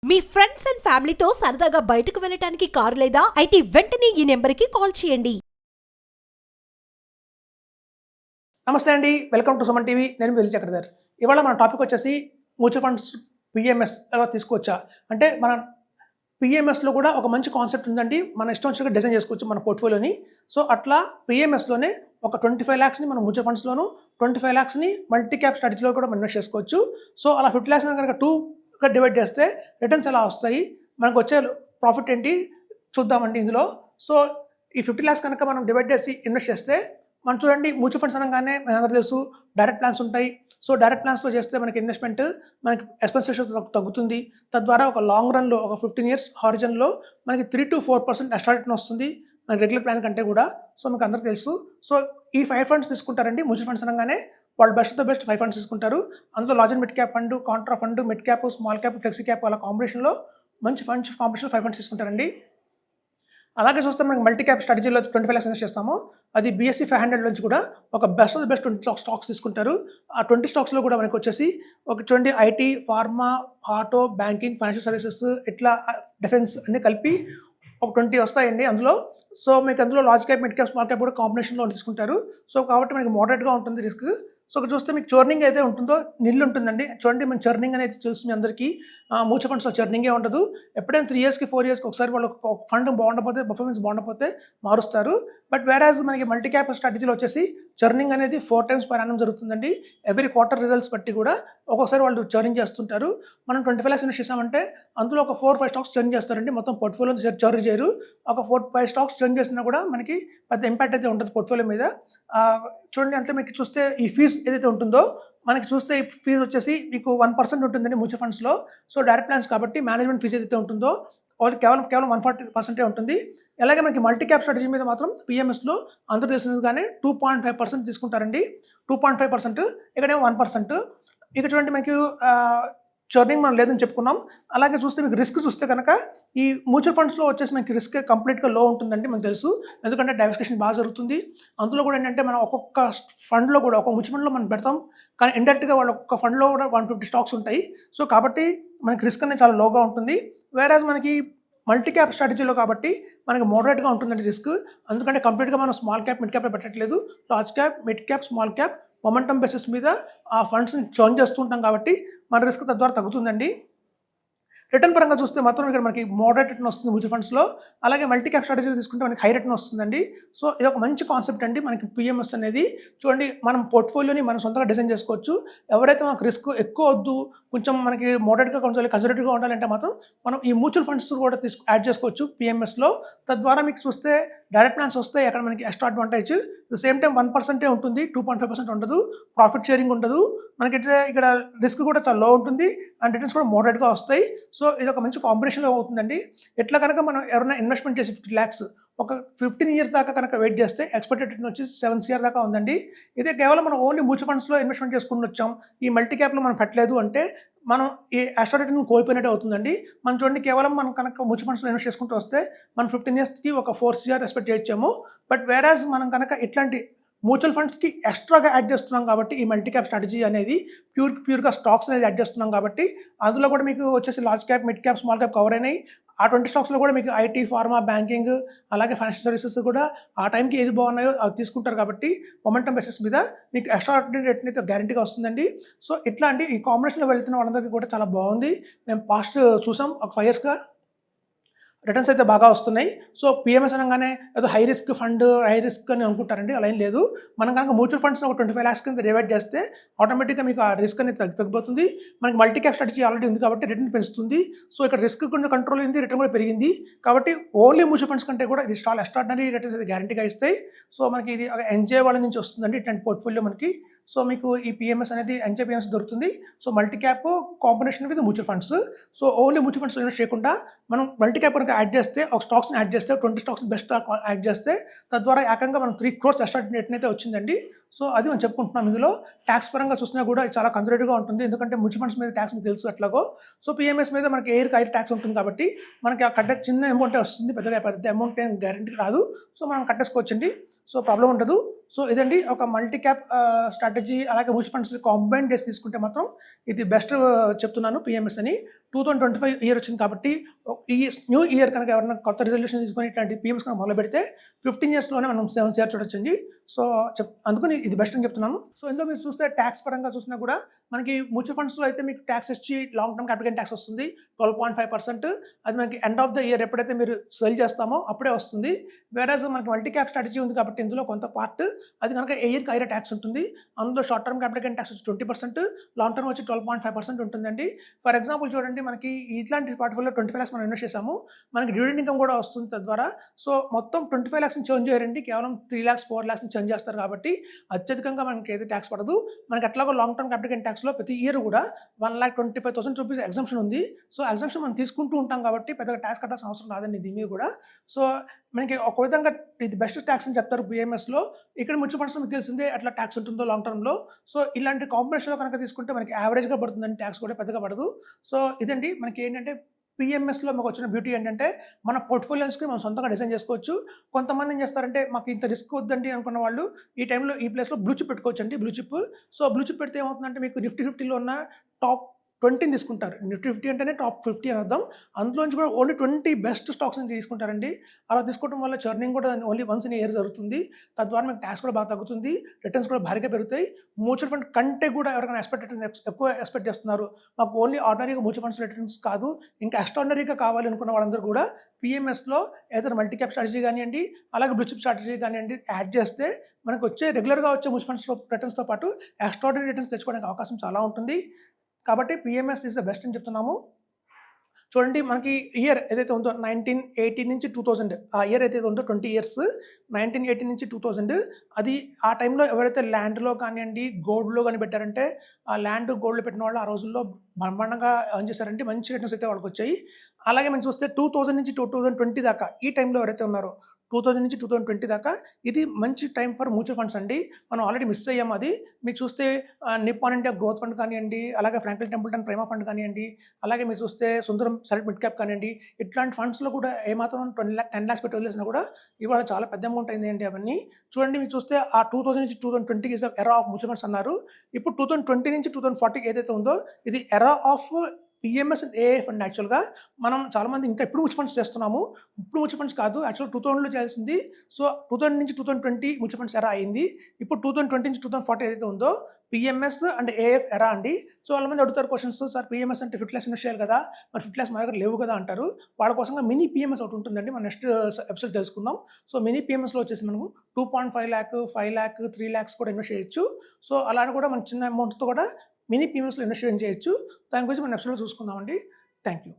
Me friends and ఫ్యామిలీతో సరదాగా బయటకు వెళ్ళటానికి కారు లేదా అయితే వెంటనే ఈ నెంబర్కి కాల్ చేయండి. నమస్తే అండి, వెల్కమ్ టు సుమన్ టీవీ. నేను విజయ్ చక్రధర్. ఇవాళ మన టాపిక్ వచ్చేసి మ్యూచువల్ ఫండ్స్ పిఎంఎస్ ఎలా తీసుకోవచ్చా అంటే మన పిఎంఎస్లో కూడా ఒక మంచి కాన్సెప్ట్ ఉందండి. మన ఇష్టం వచ్చినట్టు డిజైన్ చేసుకోవచ్చు మన పోర్ట్ఫోలియోని. సో అట్లా పిఎంఎస్లోనే ఒక 25 lakhsని మనం మ్యూచువల్ ఫండ్స్లోను, 25 lakhsని మల్టీ క్యాప్ స్ట్రాటజీలో కూడా మనం ఇన్వెస్ట్ చేసుకోవచ్చు. సో అలా 50 lakhs కనుక 2గా డివైడ్ చేస్తే రిటర్న్స్ ఎలా వస్తాయి, మనకు వచ్చే ప్రాఫిట్ ఏంటి చూద్దామండి ఇందులో. సో ఈ 50 lakhs కనుక మనం డివైడ్ చేసి ఇన్వెస్ట్ చేస్తే మనం చూడండి, మ్యూచువల్ ఫండ్స్ అనగానే మనందరూ తెలుసు డైరెక్ట్ ప్లాన్స్ ఉంటాయి. సో డైరెక్ట్ ప్లాన్స్లో చేస్తే మనకి ఇన్వెస్ట్మెంట్ మనకి ఎక్స్పెన్స్ రేషియో తగ్గుతుంది. తద్వారా ఒక లాంగ్ రన్లో ఒక 15 years హారిజన్లో మనకి 3 to 4% ఎక్స్ట్రా రిటర్న్ వస్తుంది మన రెగ్యులర్ ప్లాన్ కంటే కూడా. సో మీకు అందరికీ తెలుసు. సో ఈ 5 funds తీసుకుంటారండి. మ్యూచువల్ ఫండ్స్ అనగానే వాళ్ళు బెస్ట్ 5 funds తీసుకుంటారు. అందులో large and mid cap fund, Contra fund, mid cap, small cap, flexi cap అలా కాంబినేషన్లో మంచి కాంబినేషన్ 5 funds తీసుకుంటారండి. అలాగే చూస్తే మనకి మల్టీ క్యాప్ స్ట్రాటజీలో 25 lakhs ఇన్వెస్ట్ చేస్తాము. అది BSE 500 నుంచి కూడా ఒక బెస్ట్ 20 స్టాక్స్ తీసుకుంటారు. ఆ 20 స్టాక్స్లో కూడా మనకి వచ్చేసి ఒక చూడండి IT, pharma, auto, banking, financial services, ఇట్లా డిఫెన్స్ అన్నీ కలిపి ఒక 20 వస్తాయండి అందులో. సో మీకు అందులో large cap, mid cap, small cap కూడా కాంబినేషన్లో తీసుకుంటారు. సో కాబట్టి మనకి మోడరేట్గా ఉంటుంది రిస్క్. సో ఇక్కడ చూస్తే మీకు చర్నింగ్ అయితే ఉంటుందో నిల్ ఉంటుందండి. చూడండి మన చర్నింగ్ అనేది తెలుసు మీ అందరికీ. మ్యూచువల్ ఫండ్స్లో చర్నింగే ఉండదు. ఎప్పుడైనా 3 yearsకి 4 yearsకి ఒకసారి వాళ్ళు ఫండ్ బాగుండకపోతే, పర్ఫార్మెన్స్ బాగుండకపోతే మారుస్తారు. బట్ వేరాజ్ మనకి మల్టీ క్యాప్ స్ట్రాటజీలో వచ్చేసి చర్నింగ్ అనేది 4 times per annum జరుగుతుందండి. ఎవ్రీ క్వార్టర్ రిజల్ట్స్ బట్టి కూడా ఒక్కొక్కసారి వాళ్ళు చర్నింగ్ చేస్తుంటారు. మనం 25 lakhs ఇన్వెస్ట్ చేసామంటే అందులో ఒక 4-5 స్టాక్స్ చర్న్ చేస్తారండి. మొత్తం పోర్ట్ఫోలియో చర్న్ చేయరు. ఒక 4-5 స్టాక్స్ చర్న్ చేసినా కూడా మనకి పెద్ద ఇంపాక్ట్ అయితే ఉంటుంది పోర్ట్ఫోలియో మీద. చూడండి అంతే మీకు చూస్తే ఈ ఫీజు ఏదైతే ఉంటుందో మనకి చూస్తే ఈ ఫీజు వచ్చేసి మీకు 1% ఉంటుందండి మ్యూచువల్ ఫండ్స్లో. సో డైరెక్ట్ ప్లాన్స్ కాబట్టి మేనేజ్మెంట్ ఫీజు ఏదైతే ఉంటుందో వాళ్ళకి కేవలం 140% ఉంటుంది. అలాగే మనకి మల్టీ క్యాప్ స్ట్రాటజీ మీద మాత్రం పిఎంఎస్లో అందరూ తెలిసినగానే 2.5% తీసుకుంటారండి. 2.5%, ఇక్కడేమో 1%. ఇక చూడండి మనకి చర్నింగ్ మనం లేదని చెప్పుకున్నాం. అలాగే చూస్తే మీకు రిస్క్ చూస్తే కనుక ఈ మ్యూచువల్ ఫండ్స్లో వచ్చేసి మనకి రిస్క్ కంప్లీట్గా లో ఉంటుందండి మనకు తెలుసు. ఎందుకంటే డైవర్సిఫికేషన్ బాగా జరుగుతుంది. అందులో కూడా ఏంటంటే మనం ఒక్కొక్క ఫండ్లో కూడా ఒక మ్యూచువల్ ఫండ్లో మనం పెడతాం, కానీ ఇండైరెక్ట్గా వాళ్ళు ఒక్కొక్క ఫండ్లో కూడా 150 స్టాక్స్ ఉంటాయి. సో కాబట్టి మనకి రిస్క్ అనేది చాలా లోగా ఉంటుంది. వేరాజ్ మనకి మల్టీ క్యాప్ స్ట్రాటజీలో కాబట్టి మనకి మోడరేట్గా ఉంటుందండి రిస్క్. ఎందుకంటే కంప్లీట్గా మనం స్మాల్ క్యాప్, మిడ్ క్యాప్ పెట్టట్లేదు. Large cap, mid cap, small cap momentum basis మీద ఆ ఫండ్స్ని చర్న్ చేస్తుంటాం కాబట్టి మన రిస్క్ తద్వారా తగ్గుతుందండి. రిటర్న్ పరంగా చూస్తే మాత్రం ఇక్కడ మనకి మోడరేట్ రిటర్న్ వస్తుంది మ్యూచువల్ ఫండ్స్లో. అలాగే మల్టీ క్యాప్ స్ట్రాటజీ తీసుకుంటే మనకి హై రిటర్న్ వస్తుందండి. సో ఇది ఒక మంచి కాన్సెప్ట్ అండి మనకి పిఎంఎస్ అనేది. చూడండి మనం పోర్ట్ఫోలియోని మనం సొంతంగా డిజైన్ చేసుకోవచ్చు. ఎవరైతే మనకు రిస్క్ ఎక్కువ వద్దు, కొంచెం మనకి మోడరేట్గా కొంచెం కన్జర్వేటివ్గా ఉండాలంటే మాత్రం మనం ఈ మ్యూచువల్ ఫండ్స్ కూడా యాడ్ చేసుకోవచ్చు పిఎంఎస్లో. తద్వారా మీకు చూస్తే డైరెక్ట్ ప్లాన్స్ వస్తాయి. అక్కడ మనకి ఎక్స్ట్రా అడ్వాంటేజ్. సేమ్ టైం 1% ఉంటుంది, 2.5% ఉండదు. ప్రాఫిట్ షేరింగ్ ఉండదు. మనకి ఇక్కడ రిస్క్ కూడా చాలా లో ఉంటుంది అండ్ రిటర్న్స్ కూడా మోడరేట్గా వస్తాయి. సో ఇది ఒక మంచి కాంబినేషన్లో అవుతుందండి. ఎట్లా కనుక మనం ఎవరైనా ఇన్వెస్ట్మెంట్ చేసి 50 lakhs ఒక 15 years దాకా కనుక వెయిట్ చేస్తే ఎక్స్పెక్టెడ్ రిటర్న్ వచ్చి 7 CR దాకా ఉందండి. ఇదే కేవలం మనం ఓన్లీ మ్యూచువల్ ఫండ్స్లో ఇన్వెస్ట్మెంట్ చేసుకుని వచ్చాం, ఈ మల్టీ క్యాప్లో మనం పెట్టలేదు అంటే మనం ఈ ఎక్స్ట్రా రిటర్న్ కోల్పోయినట్టు అవుతుందండి. మనం చూడండి కేవలం మనం కనుక మ్యూచువల్ ఫండ్స్లో ఇన్వెస్ట్ చేసుకుంటూ వస్తే మనం 15 yearsకి ఒక 4 CR ఎక్స్పెక్ట్ చేయొచ్చాము. బట్ వేరాజ్ మనం కనుక ఇట్లాంటి మ్యూచువల్ ఫండ్స్కి ఎక్స్ట్రాగా యాడ్ చేస్తున్నాం కాబట్టి ఈ మల్టీ క్యాప్ స్ట్రాటజీ అనేది ప్యూర్గా స్టాక్స్ అనేది యాడ్ చేస్తున్నాం కాబట్టి అందులో కూడా మీకు వచ్చేసి large cap, mid cap, small cap cover అయినాయి. ఆ 20 స్టాక్స్లో కూడా మీకు ఐటీ, ఫార్మా, బ్యాంకింగ్, అలాగే ఫైనాన్షియల్ సర్వీసెస్ కూడా ఆ టైంకి ఏది బాగున్నాయో అవి తీసుకుంటారు కాబట్టి మొమెంటమ్ బేసిస్ మీద మీకు ఎక్స్ట్రా రిటర్న్ అయితే గ్యారంటీగా వస్తుందండి. సో ఇట్లా అండి ఈ కాంబినేషన్లో వెళ్తున్న వాళ్ళందరికీ కూడా చాలా బాగుంది. మేము పాస్ట్ చూసాం ఒక 5 yearsగా రిటర్న్స్ అయితే బాగా వస్తున్నాయి. సో పిఎంఎస్ అనగానే ఏదో high risk fund, high risk అని అనుకుంటారండి, అలా ఏం లేదు. మనం కనుక మ్యూచువల్ ఫండ్స్ ఒక 25 lakhs కింద డివైడ్ చేస్తే ఆటోమేటిక్గా మీకు ఆ రిస్క్ అనేది తగ్గిపోతుంది. మనకి మల్టీ క్యాప్ స్ట్రాటజీ ఆల్రెడీ ఉంది కాబట్టి రిటర్న్ పెంచుతుంది. సో ఇక్కడ రిస్క్ కూడా కంట్రోల్ అయింది, రిటర్న్ కూడా పెరిగింది. కాబట్టి ఓన్లీ మ్యూచువల్ ఫండ్స్ కంటే కూడా ఇది చాలా ఎక్స్ట్రాడినరీ రిటర్న్స్ అయితే గ్యారంటీగా ఇస్తాయి. సో మనకి ఇది ఎన్జే వాళ్ళ నుంచి వస్తుందండి ఇట్లాంటి పోర్ట్ఫోలియో మనకి. సో మీకు ఈ పిఎంఎస్ అనేది ఎన్జే పిఎంఎస్ దొరుకుతుంది. So multi cap combination with mutual funds. So only mutual funds invest చేయకుండా మనం మల్టీ క్యాప్ కనుక యాడ్ చేస్తే ఒక స్టాక్స్ని యాడ్ చేస్తే 20 స్టాక్స్ బెస్ట్ యాడ్ చేస్తే తద్వారా ఏకంగా మనం 3 crores ఎక్స్ట్రా రిటర్న్ అయితే వచ్చిందండి. సో అది మనం చెప్పుకుంటున్నాం. ఇందులో ట్యాక్స్ పరంగా చూసినా కూడా చాలా కన్జర్వేటివ్గా ఉంటుంది. ఎందుకంటే మ్యూచువల్ ఫండ్స్ మీద ట్యాక్స్ మీకు తెలుసు ఎట్లాగో. సో పిఎంఎస్ మీద మనకి ఎయిర్ ట్యాక్స్ ఉంటుంది కాబట్టి మనకి ఆ కట్టే చిన్న అమౌంటే వస్తుంది, పెద్ద అమౌంట్ ఏం గ్యారెంటీ రాదు. సో మనం కట్టేసుకోవచ్చండి. సో ప్రాబ్లం ఉండదు. సో ఇదండి ఒక మల్టీ క్యాప్ స్ట్రాటజీ, అలాగే మ్యూచువల్ ఫండ్స్ కాంబైన్ చేసి తీసుకుంటే మాత్రం ఇది బెస్ట్ చెప్తున్నాను పిఎంఎస్ అని. 2025 ఇయర్ వచ్చింది కాబట్టి ఈ న్యూ ఇయర్ కనుక ఎవరైనా కొత్త రిజల్యూషన్ తీసుకొని ఇట్లాంటి పిఎంఎస్ కనుక మొదలు పెడితే 15 ఇయర్స్లోనే మనం 7 CR చూడొచ్చండి. సో అందుకని ఇది బెస్ట్ అని చెప్తున్నాను. సో ఇందులో మీరు చూస్తే ట్యాక్స్ పరంగా చూసినా కూడా మనకి మ్యూచువల్ ఫండ్స్లో అయితే మీకు ట్యాక్స్ వచ్చి long term capital gain tax వస్తుంది 12.5%. అది మనకి ఎండ్ ఆఫ్ ద ఇయర్ ఎప్పుడైతే మీరు సెల్ చేస్తామో అప్పుడే వస్తుంది. వేరేజ్ మనకి మల్టీ క్యాప్ స్ట్రాటజీ ఉంది కాబట్టి ఇందులో కొంత పార్ట్ అది కనుక ఇయర్కి ఐరా ట్యాక్స్ ఉంటుంది. అందులో short term capital gain tax వచ్చి 20%, లాంగ్ టర్మ్ వచ్చి 12.5% ఉంటుందండి. ఫర్ ఎగ్జాంపుల్ చూడండి, మనకి ఇట్లాంటి పోర్ట్ఫోలియో 25 lakhs మనం ఇన్వెస్ట్ చేసాము, మనకి డివిడెండ్ ఇన్కమ్ కూడా వస్తుంది తద్వారా. సో మొత్తం 25 lakhs ని చేంజ్ చేయరండి, కేవలం 3 lakhs 4 lakhs ని చేంజ్ చేస్తారు కాబట్టి అత్యధికంగా మనకి ఏది ట్యాక్స్ పడదు. మనకి ఎట్లాగో లాంగ్ టర్మ్ క్యాపిటల్ గెయిన్ ట్యాక్స్లో ప్రతి ఇయర్ కూడా 1,25,000 రూపీస్ ఎగ్జంప్షన్ ఉంది. సో ఎగ్జంప్షన్ మనం తీసుకుంటూ ఉంటాం కాబట్టి పెద్దగా ట్యాక్స్ కట్టాల్సిన అవసరం రాదండి దీని మీద కూడా. సో మనకి ఒక విధంగా ఇది బెస్ట్ ట్యాక్స్ అని చెప్తారు పిఎంఎస్లో. ఇక్కడ మ్యూచువల్ ఫండ్స్లో మీకు తెలిసిందే ఎట్లా ట్యాక్స్ ఉంటుందో లాంగ్ టర్మ్లో. సో ఇలాంటి కాంబినేషన్లో కనుక తీసుకుంటే మనకి యావరేజ్గా పడుతుందండి, ట్యాక్స్ కూడా పెద్దగా పడదు. సో ఇదండి మనకి ఏంటంటే పిఎంఎస్లో మాకు వచ్చిన బ్యూటీ ఏంటంటే మన పోర్ట్ఫోలియోస్కి మనం సొంతంగా డిజైన్ చేసుకోవచ్చు. కొంతమంది ఏం చేస్తారంటే మాకు ఇంత రిస్క్ వద్దండి అనుకున్న వాళ్ళు ఈ టైంలో ఈ ప్లేస్లో బ్లూ చిప్ పెట్టుకోవచ్చు అండి. Blue chip, so blue chip పెడితే ఏమవుతుందంటే మీకు నిఫ్టీ 50లో ఉన్న టాప్ 20 తీసుకుంటారు. నిఫ్టీ 50 అంటేనే టాప్ 50 అని అర్థం. అందులోంచి కూడా ఓన్లీ 20 బెస్ట్ స్టాక్స్ అని తీసుకుంటారండి. అలా తీసుకోవడం వల్ల చర్నింగ్ కూడా ఓన్లీ వన్స్ ఇన్ ఇయర్ జరుగుతుంది. తద్వారా మీకు ట్యాక్స్ కూడా బాగా తగ్గుతుంది, రిటర్న్స్ కూడా భారీగా పెరుగుతాయి. మ్యూచువల్ ఫండ్ కంటే కూడా ఎవరికైనా ఎక్కువ ఎక్స్పెక్ట్ చేస్తున్నారు, మాకు ఓన్లీ ఆర్డినరీగా మ్యూచువల్ ఫండ్స్ రిటర్న్స్ కాదు ఇంకా ఎక్స్ట్రాడినరీగా కావాలి అనుకున్న వాళ్ళందరూ కూడా పిఎంఎస్లో ఏదైనా మల్టీ క్యాప్ స్ట్రాటజీ కానివ్వండి, అలాగే బ్లూ చిప్ స్ట్రాటజీ కానివ్వండి యాడ్ చేస్తే మనకు వచ్చే రెగ్యులర్గా వచ్చే మ్యూచువల్ ఫండ్స్లో రిటర్న్స్తో పాటు ఎక్స్ట్రాడినరీ రిటర్న్స్ తెచ్చుకోవడానికి అవకాశం చాలా ఉంటుంది. కాబట్టి పిఎంఎస్ ఈజ్ ద బెస్ట్ అని చెప్తున్నాము. చూడండి, మనకి ఇయర్ ఏదైతే ఉందో 1980 నుంచి 2000, ఆ ఇయర్ ఏదైతే ఉందో 20 years, 1980 నుంచి 2000, అది ఆ టైంలో ఎవరైతే ల్యాండ్లో కానివ్వండి గోల్డ్లో కానీ పెట్టారంటే ఆ ల్యాండ్ గోల్డ్లో పెట్టిన వాళ్ళు ఆ రోజుల్లో బ్రహ్మాండంగా ఎర్న్ చేశారంటే మంచి రిటర్న్స్ అయితే వాళ్ళకి వచ్చాయి. అలాగే మనం చూస్తే 2000 నుంచి 2020 దాకా ఈ టైంలో ఎవరైతే ఉన్నారో 2000 నుంచి 2020 దాకా ఇది మంచి టైం ఫర్ మ్యూచువల్ ఫండ్స్ అండి. మనం ఆల్రెడీ మిస్ అయ్యాం. అది మీకు చూస్తే నిప్పాన్ ఇండియా గ్రోత్ ఫండ్ కానివ్వండి, అలాగే ఫ్రాంక్లిన్ టెంపుల్టన్ ప్రైమా ఫండ్ కానివ్వండి, అలాగే మీరు చూస్తే సుందరం సెలెక్ట్ మిడ్ క్యాప్ కానివ్వండి, ఇట్లాంటి ఫండ్స్లో కూడా ఏమాత్రం 10 lakhs పెట్టి వదిలేసినా కూడా ఇవాళ చాలా పెద్ద అమౌంట్ అయింది అండి అవన్నీ. చూడండి, మీరు చూస్తే ఆ 2000 నుంచి 2020 is era of mutual funds అన్నారు. ఇప్పుడు 2020 నుంచి 2040 ఏదైతే ఉందో ఇది era of PMS and AF and యాక్చువల్గా మనం చాలామంది ఇంకా ఇప్పుడు మ్యూచువల్ ఫండ్స్ చేస్తున్నాము. ఇప్పుడు మ్యూచువల్ ఫండ్స్ కాదు, యాక్చువల్ 2000లో చేయాల్సింది. సో 2000 నుంచి 2020 మ్యూచువల్ ఫండ్స్ ఎరా అయింది. ఇప్పుడు 2020 నుంచి 2040 ఏదైతే ఉందో పిఎంఎస్ అండ్ ఏఎఫ్ ఎరా అండి. సో వాళ్ళమంది అడుగుతారు క్వశ్చన్స్, సార్ పిఎంఎస్ అంటే 50 lakhs ఇన్వెస్ట్ చేయాలి కదా, మరి 50 lakhs మా దగ్గర లేవు కదా అంటారు. వాళ్ళ కోసంగా మినీ పిఎంఎస్ ఒకటి ఉంటుందండి, మనం నెక్స్ట్ ఎపిసోడ్ తెలుసుకుందాం. సో మినీ పిఎంఎస్లో వచ్చేసి మనము 2.5 lakh, 5 lakh, 3 lakhs కూడా ఇన్వెస్ట్ చేయొచ్చు. సో అలానే కూడా మన చిన్న అమౌంట్స్తో కూడా మినీ పిఎంఎస్లో ఇన్వెస్ట్ చేయొచ్చు. దాని గురించి మనం నెక్స్ట్లో చూసుకుందామండి. Thank you.